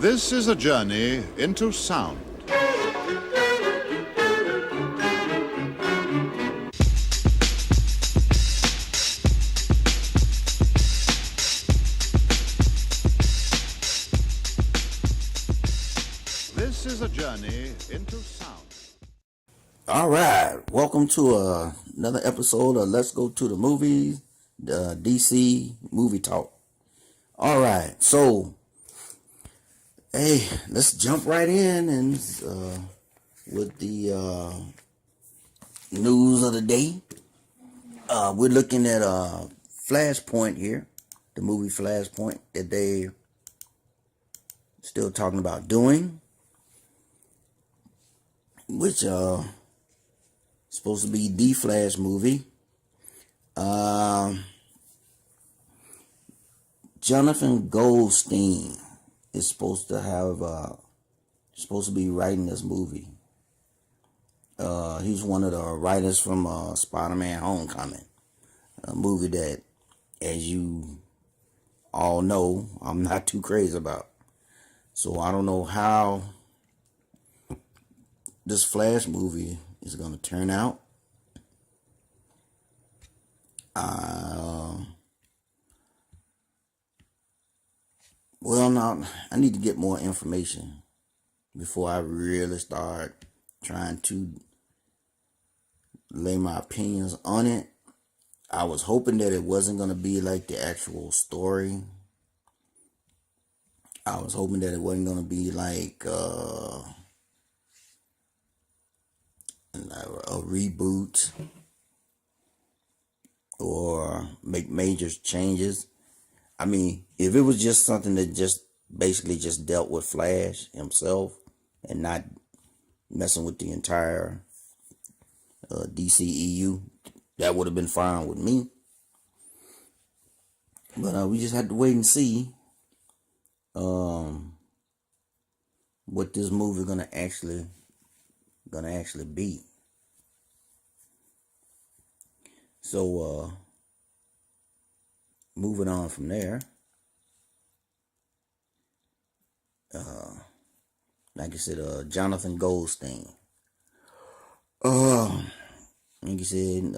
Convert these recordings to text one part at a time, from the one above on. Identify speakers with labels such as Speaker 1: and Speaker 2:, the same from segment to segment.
Speaker 1: This is a journey into sound. This is a journey into sound.
Speaker 2: All right, welcome to another episode of Let's Go to the Movies, the DC Movie Talk. All right, so hey, let's jump right in and with the news of the day. We're looking at Flashpoint here, the movie Flashpoint that they still talking about doing, which supposed to be the Flash movie. Jonathan Goldstein is supposed to be writing this movie. He's one of the writers from Spider-Man Homecoming, a movie that, as you all know, I'm not too crazy about. So I don't know how this Flash movie is going to turn out. Well, now I need to get more information before I really start trying to lay my opinions on it. I was hoping that it wasn't going to be like the actual story. I was hoping that it wasn't going to be like a reboot or make major changes. I mean, if it was just something that just basically just dealt with Flash himself and not messing with the entire DCEU, that would have been fine with me. But we just had to wait and see what this movie gonna actually be. So moving on from there, like I said, Jonathan Goldstein. Like I said,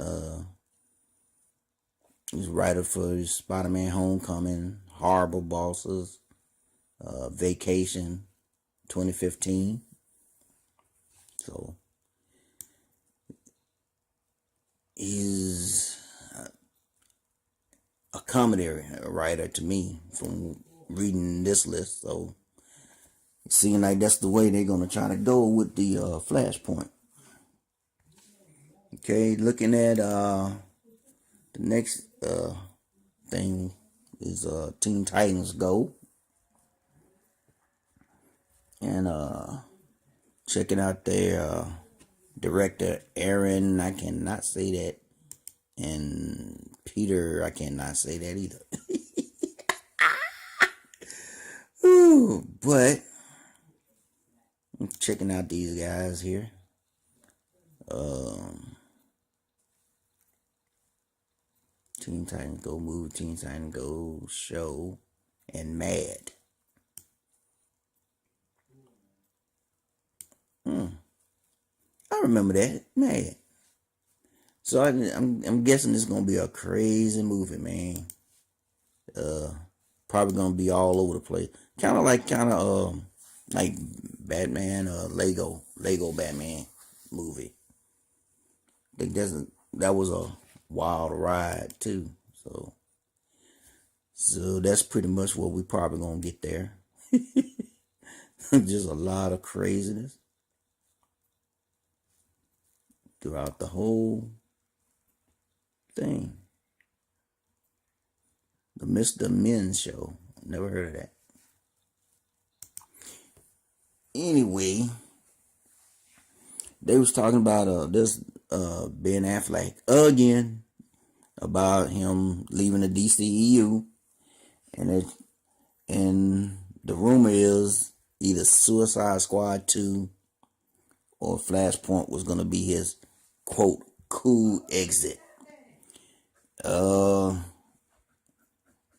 Speaker 2: he's a writer for Spider-Man Homecoming, Horrible Bosses, Vacation, 2015. So he's a comedy writer to me from reading this list. So it seems like that's the way they're gonna try to go with the Flashpoint. Okay, looking at the next thing is Teen Titans Go, and checking out their director Aaron, I cannot say that, and Peter, I cannot say that either. Ooh, but I'm checking out these guys here. Teen Titans Go movie, Teen Titans Go show, and Mad. I remember that, Mad. So I'm guessing this is gonna be a crazy movie, man. Probably gonna be all over the place. Kind of like Batman, Lego Batman movie. I think that was a wild ride too. So that's pretty much what we probably gonna get there. Just a lot of craziness throughout the whole thing. The Mr. Men's Show. Never heard of that. Anyway, they was talking about this Ben Affleck again, about him leaving the DCEU, and the rumor is either Suicide Squad 2 or Flashpoint was gonna be his quote cool exit.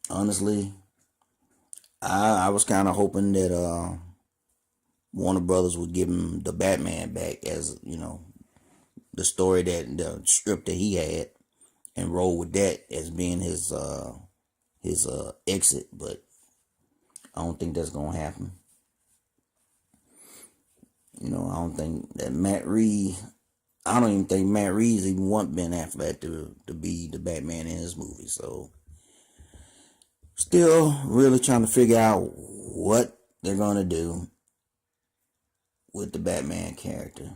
Speaker 2: Honestly, I was kind of hoping that Warner Brothers would give him the Batman back, as you know, the story, that the script that he had, and roll with that as being his exit. But I don't think that's gonna happen. You know, I don't think that Matt Reeves. I don't even think Matt Reeves even want Ben Affleck to be the Batman in his movie. So, still really trying to figure out what they're gonna do with the Batman character.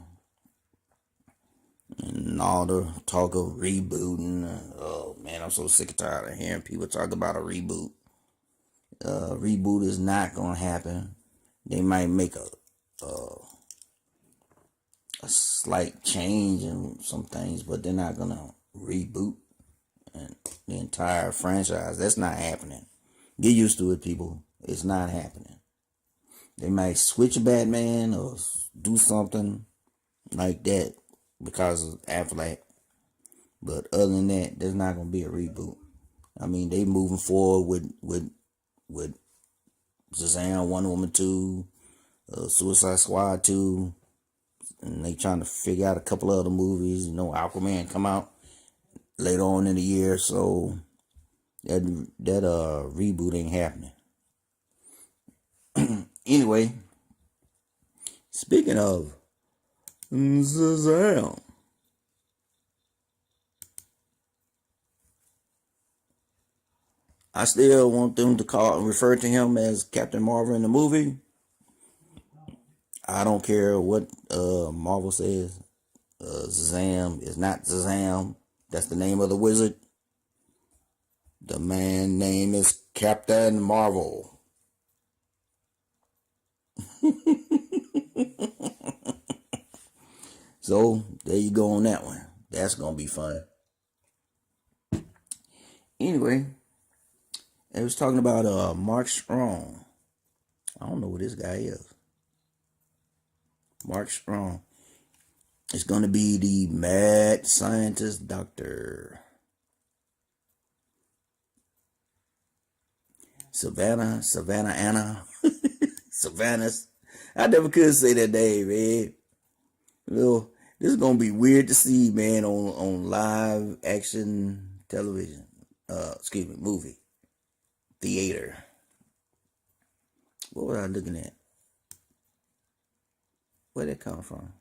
Speaker 2: And all the talk of rebooting. Oh man, I'm so sick and tired of hearing people talk about a reboot. Reboot is not gonna happen. They might make a slight change in some things, but they're not gonna reboot and the entire franchise. That's not happening. Get used to it, people. It's not happening. They might switch Batman or do something like that because of Affleck, but other than that, there's not gonna be a reboot. I mean, they moving forward with Shazam, Wonder Woman 2, Suicide Squad 2, and they trying to figure out a couple other movies. You know, Aquaman come out later on in the year, so that reboot ain't happening. Anyway, speaking of Shazam, I still want them to refer to him as Captain Marvel in the movie. I don't care what Marvel says. Shazam is not Shazam. That's the name of the wizard. The man's name is Captain Marvel. So there you go on that one. That's gonna be fun. Anyway, I was talking about Mark Strong. I don't know who this guy is. Mark Strong. It's gonna be the mad scientist doctor. Savannah Anna. Savannah's. I never could say that name, man. Well, this is gonna be weird to see, man, on live action television. Movie theater. What was I looking at? Where did that come from?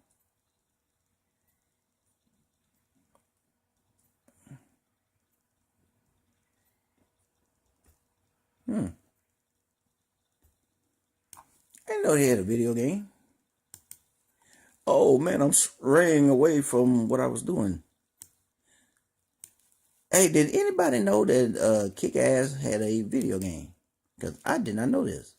Speaker 2: I didn't know they had a video game. Oh man, I'm straying away from what I was doing. Hey, did anybody know that Kick-Ass had a video game? Because I did not know this.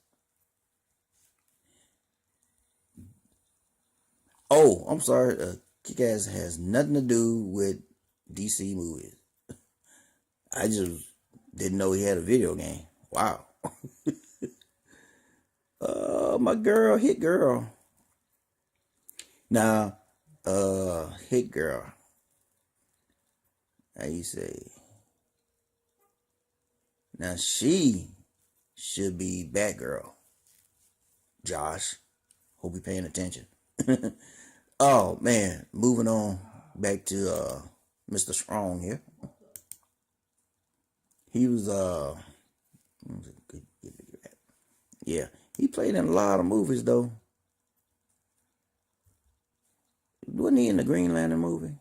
Speaker 2: Oh, I'm sorry. Kick-Ass has nothing to do with DC movies. I just didn't know he had a video game. Wow. My girl, Hit Girl. Now, Hit Girl. How you say? Now she should be Batgirl. Josh, hope you're paying attention. Oh man, moving on back to Mr. Strong here. He was yeah, he played in a lot of movies though. Wasn't he in the Green Lantern movie?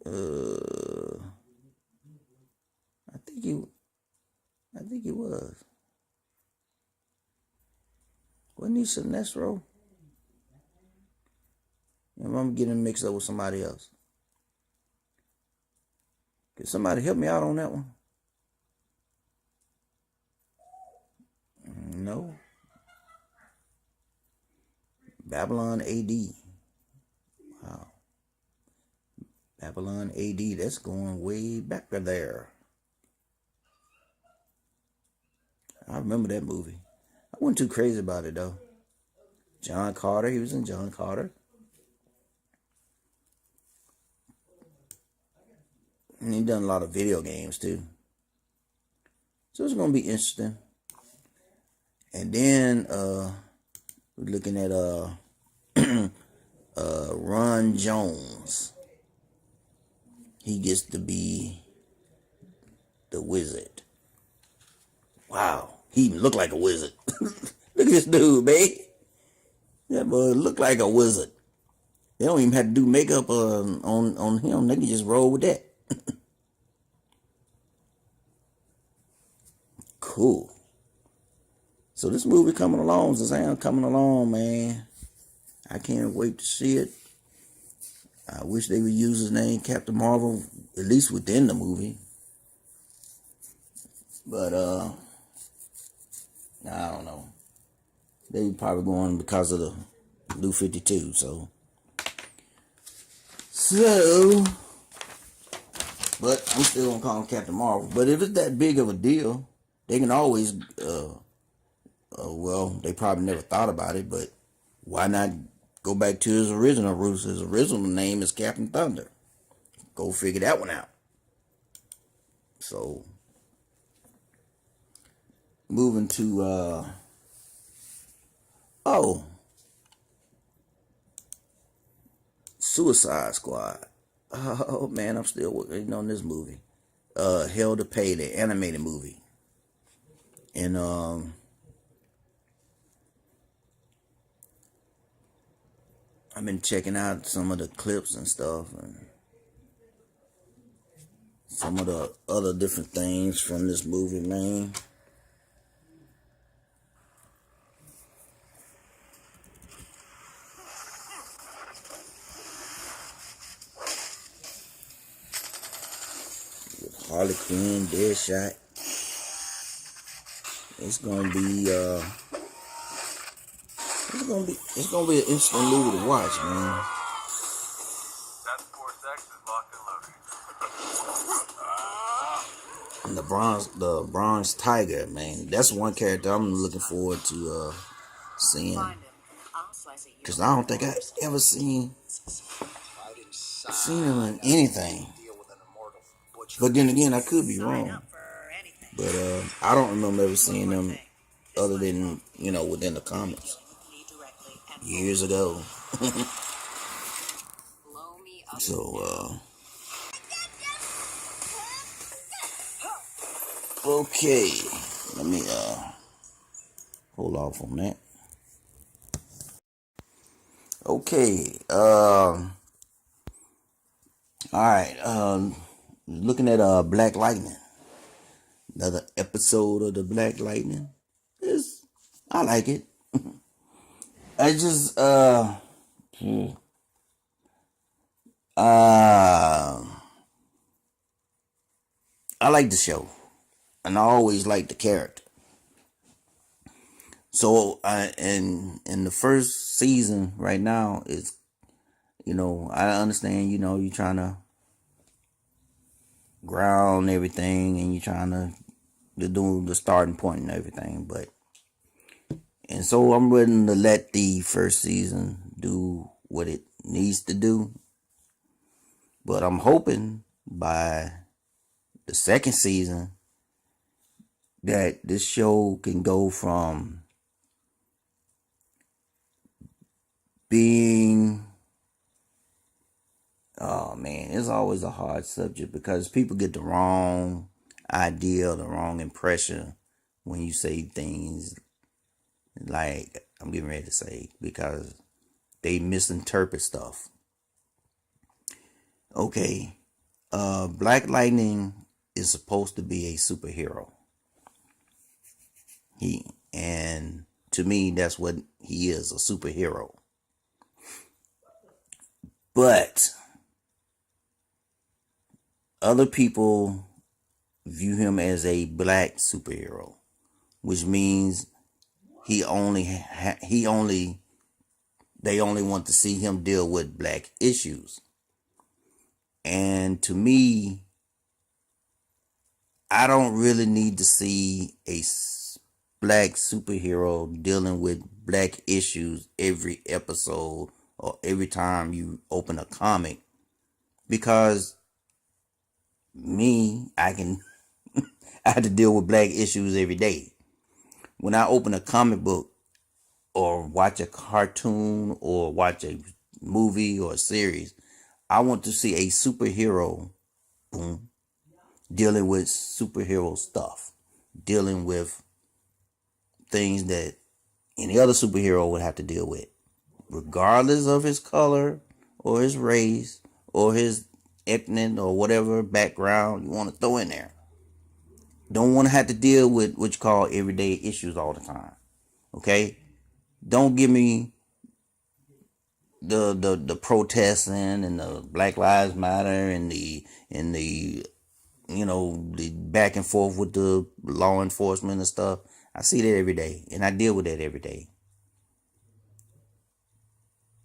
Speaker 2: I think he was. Wasn't he Sinestro? I'm getting mixed up with somebody else. Can somebody help me out on that one? No. Babylon AD. Wow. Babylon AD, that's going way back there. I remember that movie. I wasn't too crazy about it though. John Carter, he was in John Carter. And he done a lot of video games too. So it's gonna be interesting. And then we're looking at Ron Jones. He gets to be the wizard. Wow, he even look like a wizard. Look at this dude, man. That boy look like a wizard. They don't even have to do makeup on him. They can just roll with that. Cool. So this movie coming along, Shazam coming along, man. I can't wait to see it. I wish they would use his name, Captain Marvel, at least within the movie. But I don't know. They probably going because of the New 52. So, but I'm still gonna call him Captain Marvel. But if it's that big of a deal, they can always, well, they probably never thought about it, but why not go back to his original roots? His original name is Captain Thunder. Go figure that one out. So, moving to, Suicide Squad. Oh man, I'm still working on this movie. Hell to Pay, the animated movie. And I've been checking out some of the clips and stuff and some of the other different things from this movie, man. Harley Quinn, Deadshot. It's gonna be it's gonna be an interesting movie to watch, man.
Speaker 3: That's Force X is locked and loaded.
Speaker 2: And the Bronze Tiger, man. That's one character I'm looking forward to seeing. Cause I don't think I ever seen him in anything. But then again, I could be wrong. But I don't remember ever seeing him other than, within the comics. Years ago. So, okay. Let me hold off on that. Okay. Alright. Looking at Black Lightning. Another episode of the Black Lightning. I like it. I just I like the show. And I always like the character. So in the first season right now is, I understand, you're trying to ground everything and you're trying to do the starting point and everything, and so I'm willing to let the first season do what it needs to do, but I'm hoping by the second season that this show can go from being, oh man, it's always a hard subject because people get the wrong idea, the wrong impression when you say things like I'm getting ready to say, because they misinterpret stuff. Okay, Black Lightning is supposed to be a superhero. And to me, that's what he is, a superhero. But other people view him as a black superhero, which means they only want to see him deal with black issues. And to me, I don't really need to see a black superhero dealing with black issues every episode or every time you open a comic, because I I have to deal with black issues every day. When I open a comic book or watch a cartoon or watch a movie or a series, I want to see a superhero, boom, dealing with superhero stuff, dealing with things that any other superhero would have to deal with, regardless of his color or his race or his ethnic or whatever background you want to throw in there. Don't want to have to deal with what you call everyday issues all the time. Okay? Don't give me the protesting and the Black Lives Matter and the the back and forth with the law enforcement and stuff. I see that every day, and I deal with that every day.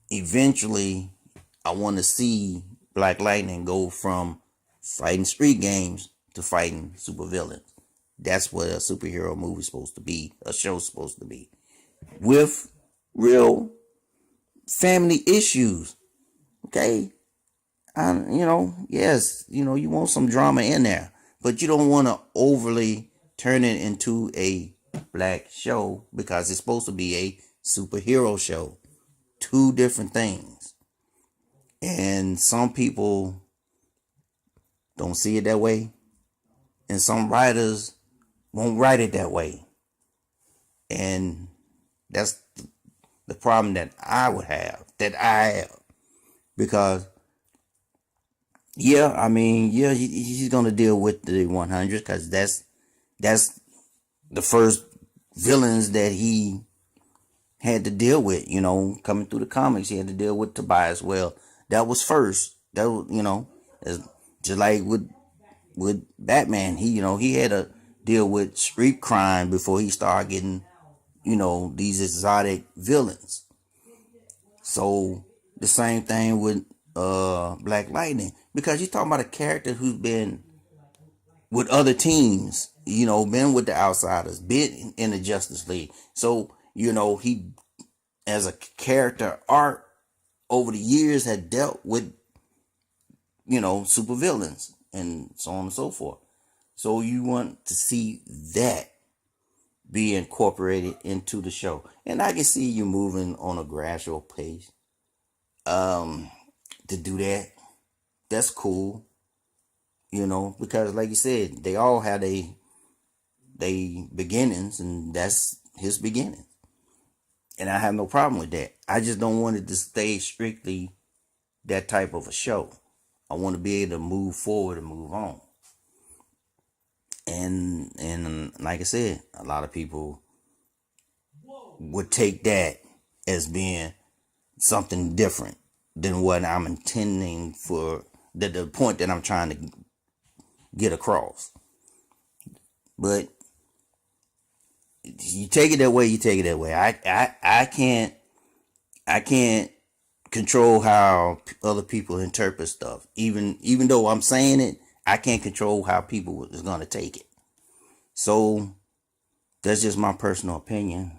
Speaker 2: Eventually, I want to see Black Lightning go from fighting street games to fighting supervillains. That's what a superhero movie's supposed to be, a show's supposed to be, with real family issues. Okay? Yes, you want some drama in there, but you don't want to overly turn it into a black show because it's supposed to be a superhero show. Two different things. And some people don't see it that way, and some writers won't write it that way. And that's the problem that I have. Because, he's going to deal with the 100 because that's the first villains that he had to deal with, coming through the comics. He had to deal with Tobias. Well, that was first. That was, just like with Batman, he had to deal with street crime before he started getting, these exotic villains. So the same thing with Black Lightning, because you're talking about a character who's been with other teams, been with the Outsiders, been in the Justice League. So, he, as a character arc over the years, had dealt with, supervillains and so on and so forth. So you want to see that be incorporated into the show. And I can see you moving on a gradual pace to do that. That's cool. Because like you said, they all had they beginnings, and that's his beginning. And I have no problem with that. I just don't want it to stay strictly that type of a show. I want to be able to move forward and move on. And like I said, a lot of people would take that as being something different than what I'm intending for, the point that I'm trying to get across. But you take it that way, you take it that way. I can't control how other people interpret stuff. Even though I'm saying it, I can't control how people is going to take it. So that's just my personal opinion.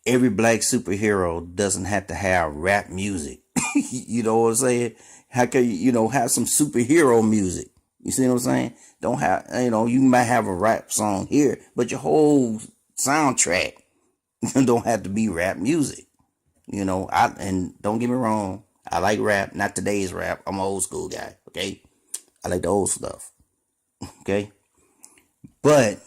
Speaker 2: Every black superhero doesn't have to have rap music. You know what I'm saying? How can you, have some superhero music? You see what I'm saying? Don't have, you might have a rap song here, but your whole soundtrack don't have to be rap music. And don't get me wrong, I like rap, not today's rap. I'm an old school guy, okay? I like the old stuff, okay? But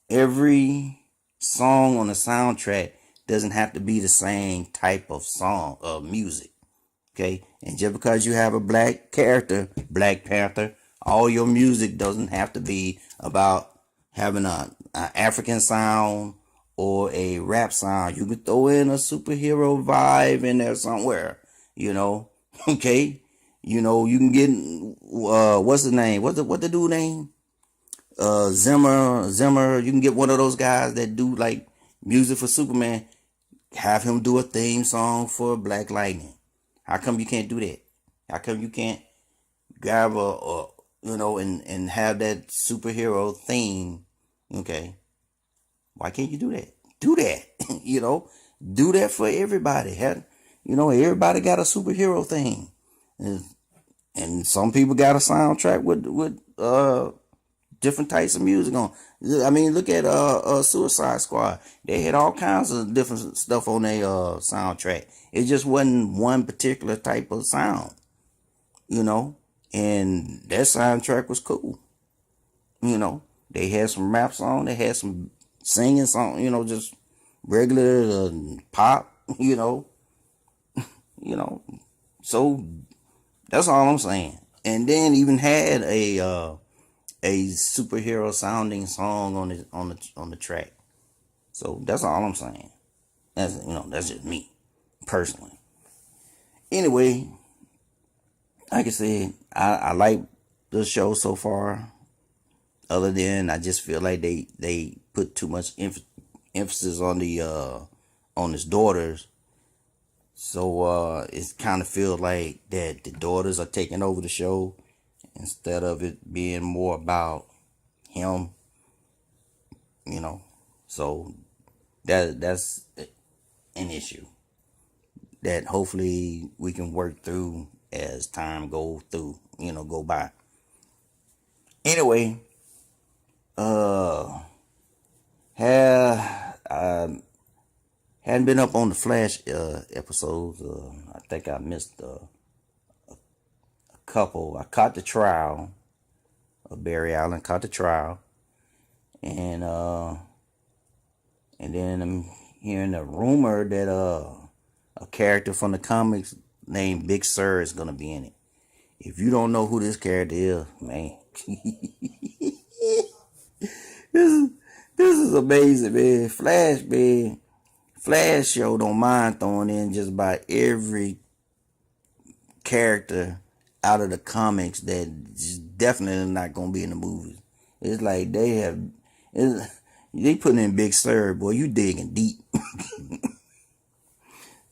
Speaker 2: every song on the soundtrack doesn't have to be the same type of song of music, okay? And just because you have a black character, Black Panther, all your music doesn't have to be about having an African sound or a rap sound. You could throw in a superhero vibe in there somewhere, okay? You can get, what's his name? What the dude name? Zimmer. You can get one of those guys that do like music for Superman. Have him do a theme song for Black Lightning. How come you can't do that? How come you can't grab and have that superhero theme? Okay. Why can't you do that? Do that. Do that for everybody. Everybody got a superhero thing. And some people got a soundtrack with different types of music on. I mean, look at Suicide Squad. They had all kinds of different stuff on their soundtrack. It just wasn't one particular type of sound, you know. And their soundtrack was cool, you know. They had some rap songs. They had some singing songs, you know, just regular pop, you know. So that's all I'm saying. And then even had a superhero sounding song on the track. So that's all I'm saying. That's just me personally. Anyway, like I said, I like the show so far. Other than I just feel like they put too much emphasis on his daughters. So it kind of feels like that the daughters are taking over the show instead of it being more about him, you know. So that's an issue that hopefully we can work through as time go by. Anyway, hadn't been up on the Flash episodes. I think I missed a couple. I caught the trial of Barry Allen. Caught the trial, and then I'm hearing a rumor that a character from the comics named Big Sur is gonna be in it. If you don't know who this character is, man, this is amazing, man. Flash show don't mind throwing in just about every character out of the comics that definitely not gonna be in the movies. It's like they putting in Big Sur, boy. You digging deep.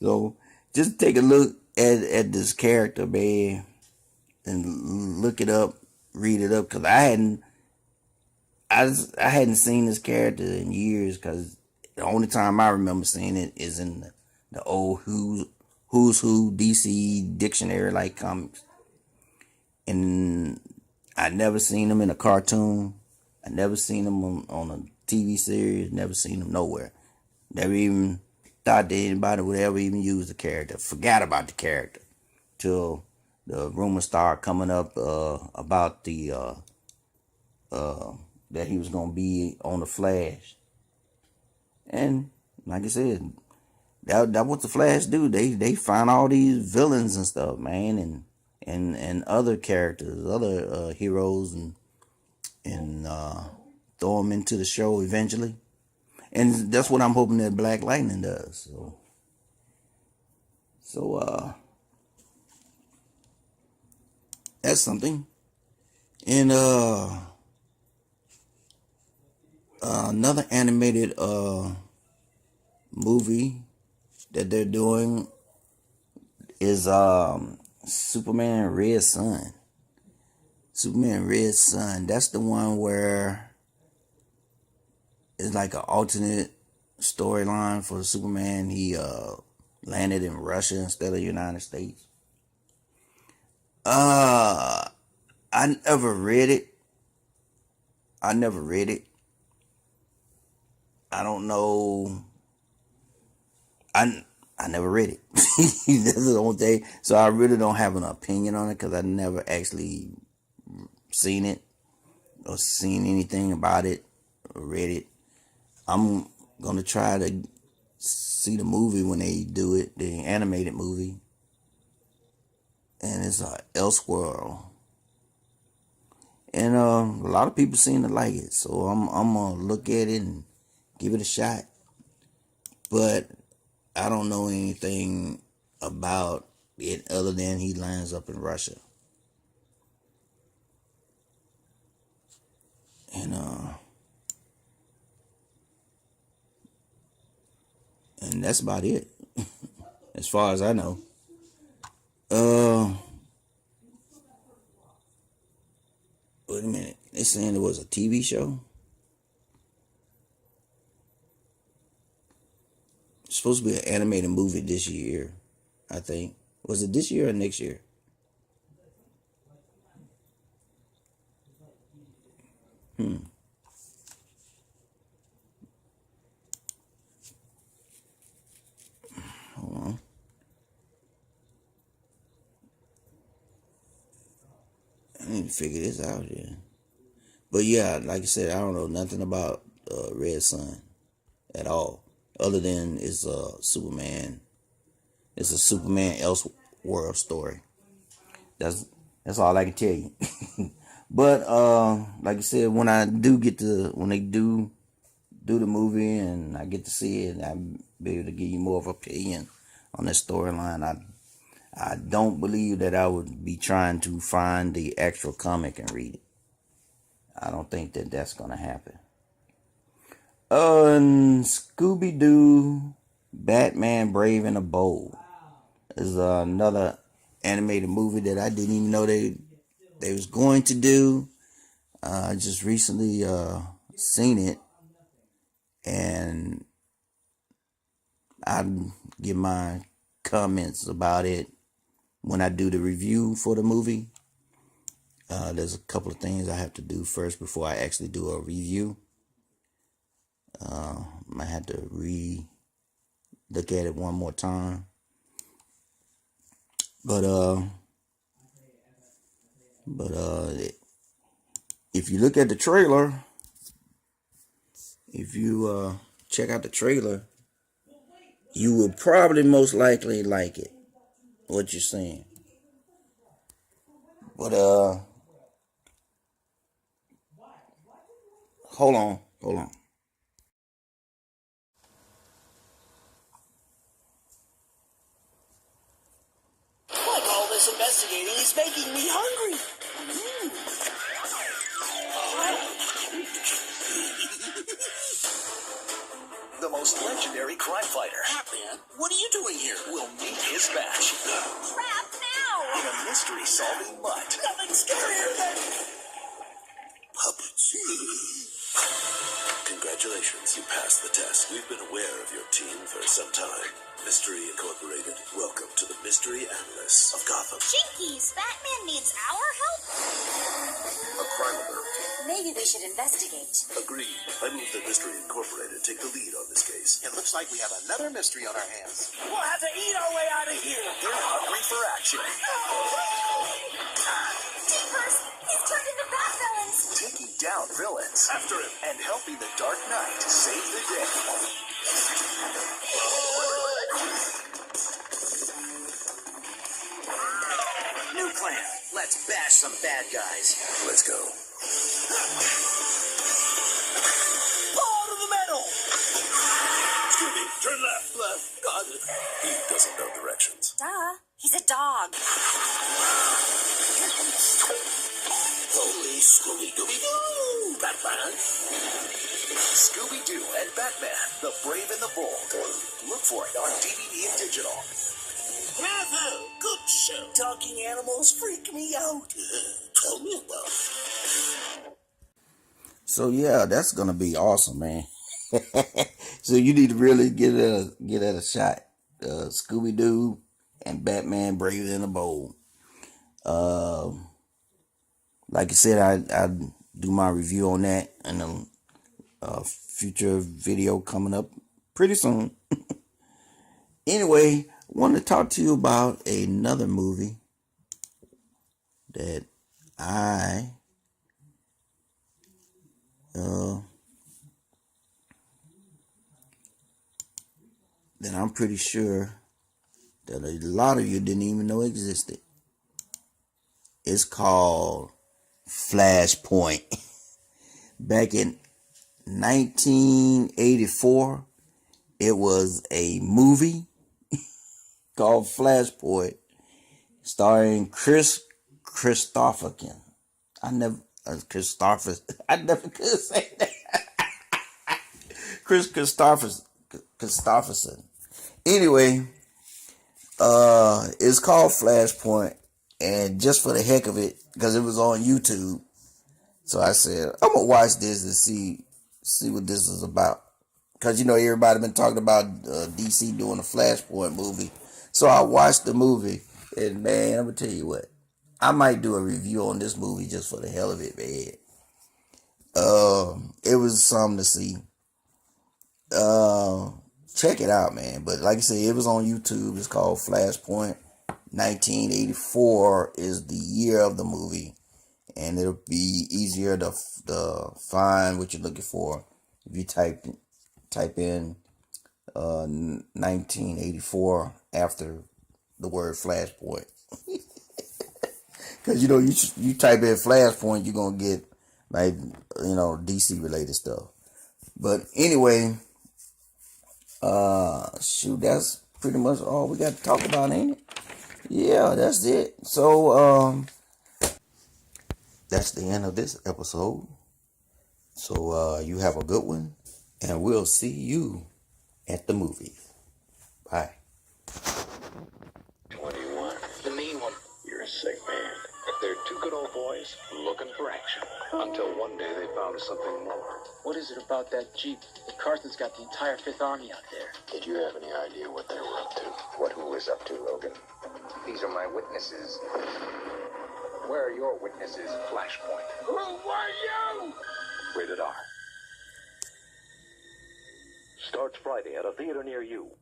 Speaker 2: So just take a look at this character, man, and look it up, read it up, cause I hadn't seen this character in years, cause the only time I remember seeing it is in the old Who's Who DC dictionary like comics. And I never seen him in a cartoon. I never seen him on a TV series. Never seen him nowhere. Never even thought that anybody would ever even use the character. Forgot about the character till the rumors started coming up about the that he was gonna be on the Flash. And like I said, that what the Flash do. They find all these villains and stuff, man, and other characters, other heroes, and throw them into the show eventually. And that's what I'm hoping that Black Lightning does. So that's something. And another animated movie that they're doing is Superman Red Son. Superman Red Son. That's the one where it's like an alternate storyline for Superman. He landed in Russia instead of the United States. I never read it. I don't know. I never read it. That's the only thing. So I really don't have an opinion on it because I never actually seen it or seen anything about it or read it. I'm gonna try to see the movie when they do it, the animated movie, and it's Elseworld. And a lot of people seem to like it, so I'm gonna look at it and give it a shot. But I don't know anything about it other than he lands up in Russia. And that's about it, as far as I know. Wait a minute. They're saying it was a TV show? It's supposed to be an animated movie this year, I think. Was it this year or next year? need to figure this out here. But yeah, like I said, I don't know nothing about Red Sun at all, other than it's Superman. It's a Superman Elseworld story. That's all I can tell you. But like I said, when they do the movie and I get to see it, I'll be able to give you more of an opinion on that storyline. I don't believe that I would be trying to find the actual comic and read it. I don't think that that's gonna happen. Scooby-Doo, Batman Brave and the Bold is another animated movie that I didn't even know they was going to do. I just recently seen it, and I'll give my comments about it when I do the review for the movie. There's a couple of things I have to do first before I actually do a review. I had to look at it one more time. But if you look at the trailer, if you check out the trailer, you will probably most likely like it, what you're saying. But hold on.
Speaker 4: Like all this investigating is making me hungry. The most legendary crime fighter. Batman, what are you doing here? Will meet his match
Speaker 5: Crap now!
Speaker 4: in a mystery-solving mutt. Nothing scarier than puppets.
Speaker 6: Congratulations, you passed the test. We've been aware of your team for some time. Mystery Incorporated, welcome to the Mystery Analysts of Gotham.
Speaker 5: Jinkies, Batman needs our help?
Speaker 6: A crime alert.
Speaker 5: Maybe they should investigate.
Speaker 6: Agreed. I move that Mystery Incorporated take the lead on this case.
Speaker 4: It looks like we have another mystery on our hands. We'll have to eat our way out of here. They're hungry for action.
Speaker 5: Jeepers! He's turned into bat villains!
Speaker 4: Taking down villains. After him. And helping the Dark Knight save the day. New plan. Let's bash some bad guys.
Speaker 6: Let's go.
Speaker 4: Ball to the metal.
Speaker 6: Scooby, turn left.
Speaker 4: Left. Got it.
Speaker 6: He doesn't know directions.
Speaker 5: Duh. He's a dog.
Speaker 6: Holy Scooby-Dooby-Doo! Batman!
Speaker 4: Scooby-Doo and Batman, the Brave and the Bold. Look for it on DVD and digital.
Speaker 6: Bravo! Good show.
Speaker 4: Talking animals freak me out.
Speaker 6: Tell me about it.
Speaker 2: So yeah, that's gonna be awesome, man. So you need to really get at a shot. Scooby-Doo and Batman Brave and the Bold. Like I said, I do my review on that in a future video coming up pretty soon. Anyway, I want to talk to you about another movie that I'm pretty sure that a lot of you didn't even know existed. It's called Flashpoint. Back in 1984, it was a movie called Flashpoint, starring Chris Christopherson. I never could say that. Chris Christopherson. Anyway, it's called Flashpoint, and just for the heck of it, because it was on YouTube, so I said I'm gonna watch this and see what this is about. Because everybody been talking about DC doing a Flashpoint movie, so I watched the movie, and man, I'm gonna tell you what, I might do a review on this movie just for the hell of it, man. It was something to see. Check it out, man. But like I said, it was on YouTube. It's called Flashpoint. 1984 is the year of the movie, and it'll be easier to find what you're looking for if you type in 1984 after the word Flashpoint. Because you type in Flashpoint, you're gonna get like DC related stuff. But anyway, shoot, that's pretty much all we got to talk about, ain't it? Yeah, that's it. So that's the end of this episode. So you have a good one, and we'll see you at the movies. Bye.
Speaker 4: 21. The mean one. You're a sick man. They're two good old boys looking for action. Until one day they found something more.
Speaker 7: What is it about that Jeep? Carson's got the entire Fifth Army out there.
Speaker 4: Did you have any idea what they were up to?
Speaker 8: What who is up to, Logan? These are my witnesses. Where are your witnesses, Flashpoint?
Speaker 4: Who were you?
Speaker 6: Rated R. Starts Friday at a theater near you.